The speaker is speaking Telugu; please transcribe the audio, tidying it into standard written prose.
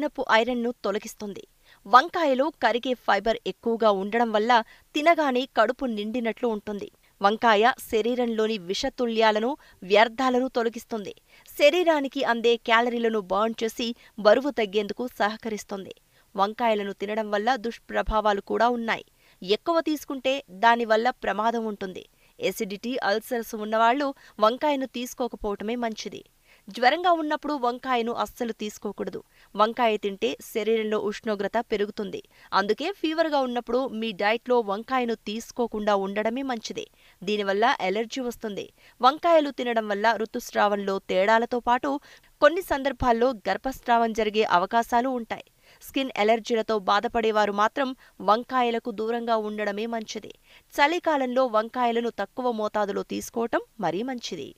అదనపు ఐరన్ను తొలగిస్తుంది. వంకాయలో కరిగే ఫైబర్ ఎక్కువగా ఉండడం వల్ల తినగానే కడుపు నిండినట్లు ఉంటుంది. వంకాయ శరీరంలోని విషతుల్యాలను, వ్యర్థాలను తొలగిస్తుంది. శరీరానికి అందే క్యాలరీలను బర్న్ చేసి బరువు తగ్గేందుకు సహకరిస్తుంది. వంకాయలను తినడం వల్ల దుష్ప్రభావాలు కూడా ఉన్నాయి. ఎక్కువ తీసుకుంటే దానివల్ల ప్రమాదం ఉంటుంది. ఎసిడిటీ, అల్సర్స్ ఉన్నవాళ్లు వంకాయను తీసుకోకపోవటమే మంచిది. జ్వరంగా ఉన్నప్పుడు వంకాయను అస్సలు తీసుకోకూడదు. వంకాయ తింటే శరీరంలో ఉష్ణోగ్రత పెరుగుతుంది. అందుకే ఫీవర్గా ఉన్నప్పుడు మీ డైట్లో వంకాయను తీసుకోకుండా ఉండడమే మంచిది. దీనివల్ల ఎలర్జీ వస్తుంది. వంకాయలు తినడం వల్ల ఋతుస్రావంలో తేడాలతో పాటు కొన్ని సందర్భాల్లో గర్భస్రావం జరిగే అవకాశాలు ఉంటాయి. స్కిన్ ఎలర్జీలతో బాధపడేవారు మాత్రం వంకాయలకు దూరంగా ఉండడమే మంచిది. చలికాలంలో వంకాయలను తక్కువ మోతాదులో తీసుకోవటం మరీ మంచిది.